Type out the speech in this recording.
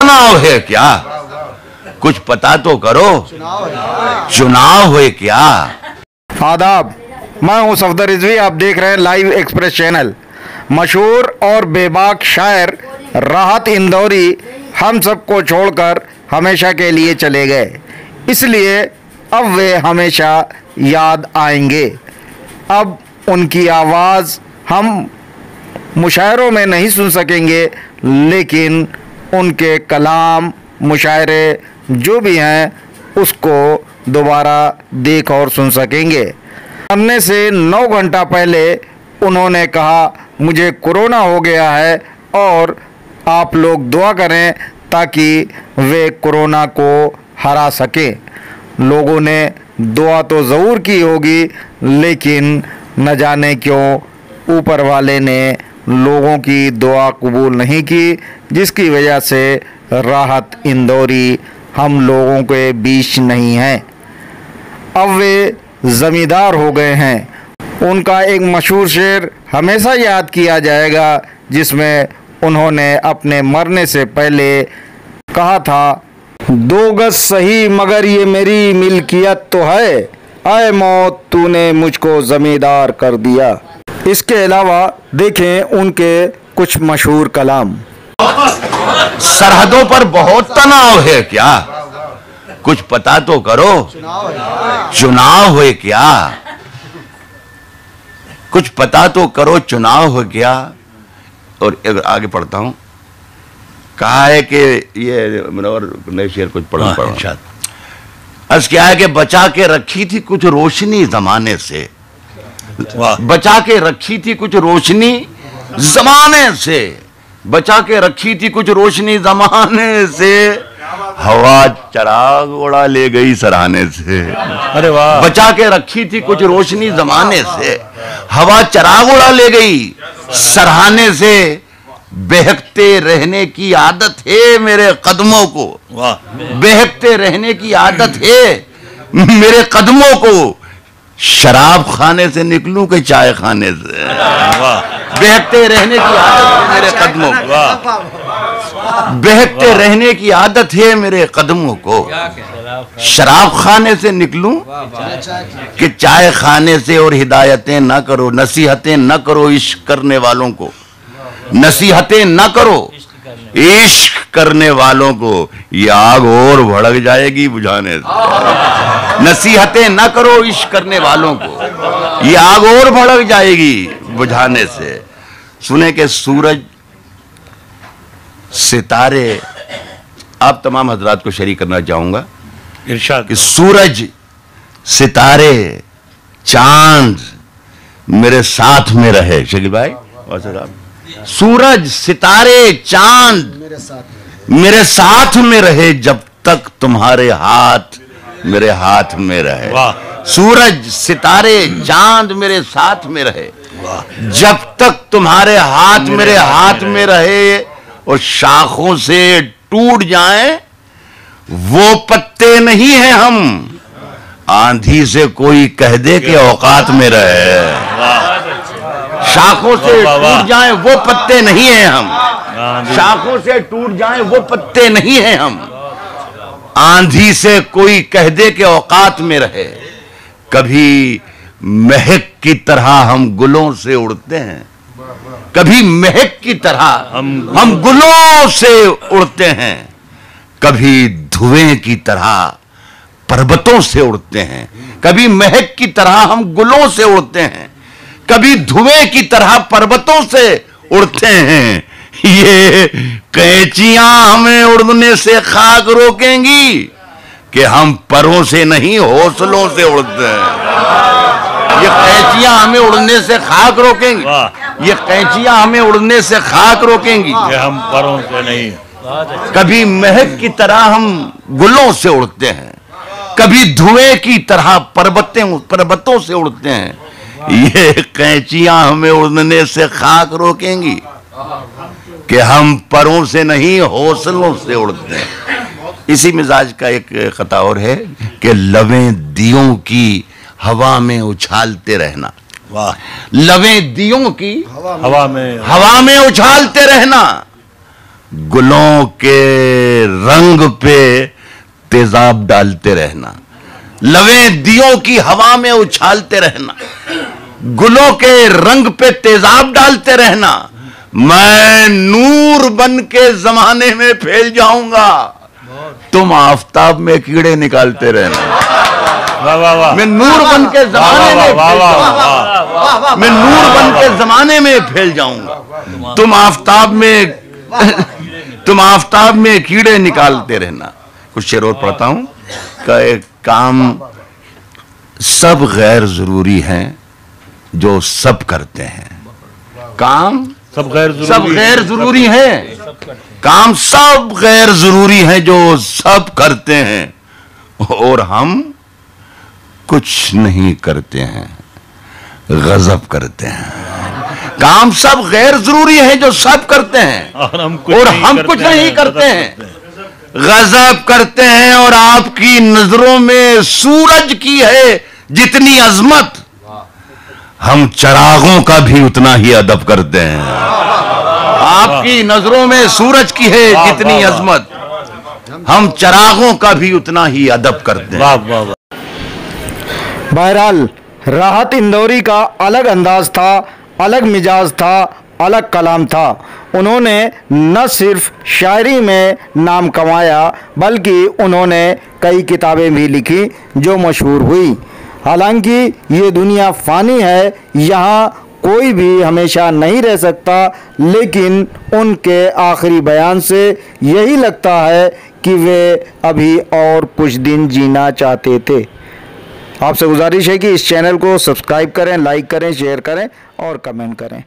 चुनाव है क्या? कुछ पता तो करो, चुनाव है क्या? आदाब, मैं हूं सफदर रिजवी। आप देख रहे हैं लाइव एक्सप्रेस चैनल। मशहूर और बेबाक शायर राहत इंदौरी हम सबको छोड़कर हमेशा के लिए चले गए, इसलिए अब वे हमेशा याद आएंगे। अब उनकी आवाज़ हम मुशायरों में नहीं सुन सकेंगे, लेकिन उनके कलाम, मुशायरे जो भी हैं उसको दोबारा देख और सुन सकेंगे। मरने से 9 घंटा पहले उन्होंने कहा, मुझे कोरोना हो गया है और आप लोग दुआ करें ताकि वे कोरोना को हरा सकें। लोगों ने दुआ तो ज़रूर की होगी, लेकिन न जाने क्यों ऊपर वाले ने लोगों की दुआ कबूल नहीं की, जिसकी वजह से राहत इंदौरी हम लोगों के बीच नहीं हैं। अब वे ज़मींदार हो गए हैं। उनका एक मशहूर शेर हमेशा याद किया जाएगा, जिसमें उन्होंने अपने मरने से पहले कहा था, 2 गज सही मगर ये मेरी मिल्कियत तो है, आए मौत तूने मुझको ज़मींदार कर दिया। इसके अलावा देखें उनके कुछ मशहूर कलाम। सरहदों पर बहुत तनाव है क्या? कुछ पता तो करो, चुनाव है क्या? कुछ पता तो करो, चुनाव हो क्या? और आगे पढ़ता हूं, कहा है कि ये और नए शेर कुछ पढ़ा अर्ज क्या है कि बचा के रखी थी कुछ रोशनी जमाने से, बचा के रखी थी कुछ रोशनी जमाने से, बचा के रखी थी कुछ रोशनी जमाने से, हवा चराग उड़ा ले गई सराहने से। अरे वाह! बचा के रखी थी कुछ रोशनी जमाने से, हवा चराग उड़ा ले गई सराहने से, बहकते रहने की आदत है मेरे कदमों को, वाह! बहकते रहने की आदत है मेरे कदमों को, शराब खाने से निकलूं कि चाय खाने से? वाह! बहकते रहने की आदत है मेरे कदमों को, बहकते रहने की आदत है मेरे कदमों को, शराब खाने से निकलूं कि चाय खाने से? और हिदायतें न करो, नसीहतें न करो इश्क करने वालों को, नसीहतें न करो इश्क करने वालों को, ये आग और भड़क जाएगी बुझाने से। नसीहतें न करो इश्क करने वालों को, ये आग और भड़क जाएगी बुझाने से। सुने के सूरज सितारे, आप तमाम हजरात को शरीक करना चाहूंगा इरशाद कि सूरज सितारे चांद मेरे साथ में रहे। शकील भाई, सूरज सितारे चांद मेरे साथ में रहे, जब तक तुम्हारे हाथ मेरे हाथ में रहे। सूरज सितारे चांद मेरे साथ में रहे, जब तक तुम्हारे हाथ मेरे हाथ में रहे, और शाखों से टूट जाएं वो पत्ते नहीं हैं हम, आंधी से कोई कह दे कि औकात में रहे। शाखों से टूट जाएं वो पत्ते नहीं हैं हम, शाखों से टूट जाएं वो पत्ते नहीं हैं हम, आंधी से कोई कह दे कि औकात में रहे। कभी महक की तरह हम गुलों से उड़ते हैं, कभी महक की तरह हम गुलों से उड़ते हैं, कभी धुएं की तरह पर्वतों से उड़ते हैं, कभी महक की तरह हम गुलों से उड़ते हैं, कभी धुएं की तरह पर्वतों से उड़ते हैं। ये कैंचियां हमें उड़ने से खाक रोकेंगी कि हम परों से नहीं हौसलों से उड़ते हैं। ये कैंचियां हमें उड़ने से खाक रोकेंगी, ये कैंचियां हमें उड़ने से खाक रोकेंगी कि हम परों से नहीं। कभी महक की तरह हम गुलों से उड़ते हैं, कभी धुएं की तरह पर्वतों से उड़ते हैं। ये कैंचियां हमें उड़ने से खाक रोकेंगी कि हम परों से नहीं हौसलों से उड़ते हैं। इसी मिजाज का एक खता और है कि लवें दियों की हवा में उछालते रहना। वाह! लवें दियों की हवा में उछालते रहना, गुलों के रंग पे तेजाब डालते रहना, लवें दियों की हवा में उछालते रहना, गुलों के रंग पे तेजाब डालते रहना। मैं नूर बन के जमाने में फैल जाऊंगा, तुम आफताब में कीड़े निकालते रहना। वाह वाह वाह। मैं नूर बन के जमाने में वाह फैल वाह जाऊंगा, वाह। मैं नूर बन के जमाने में फैल जाऊंगा, तुम आफताब में कीड़े निकालते रहना। कुछ शेर और पढ़ता हूं का एक काम सब गैर जरूरी हैं जो सब करते हैं। काम सब गैर जरूरी है, काम सब गैर जरूरी है जो सब करते हैं, और हम कुछ नहीं करते हैं, गजब करते हैं। काम सब गैर जरूरी है जो सब करते हैं, और हम कुछ नहीं करते हैं, गजब करते हैं। और आपकी नजरों में सूरज की है जितनी अजमत, हम चरागों का भी उतना ही अदब करते हैं। आपकी नजरों में सूरज की है जितनी अजमत, हम चरागों का भी उतना ही अदब करते हैं। वाह वाह वाह। बहरहाल राहत इंदौरी का अलग अंदाज था, अलग मिजाज था, अलग कलाम था। उन्होंने न सिर्फ शायरी में नाम कमाया बल्कि उन्होंने कई किताबें भी लिखी जो मशहूर हुई। हालांकि ये दुनिया फ़ानी है, यहाँ कोई भी हमेशा नहीं रह सकता, लेकिन उनके आखिरी बयान से यही लगता है कि वे अभी और कुछ दिन जीना चाहते थे। आपसे गुजारिश है कि इस चैनल को सब्सक्राइब करें, लाइक करें, शेयर करें और कमेंट करें।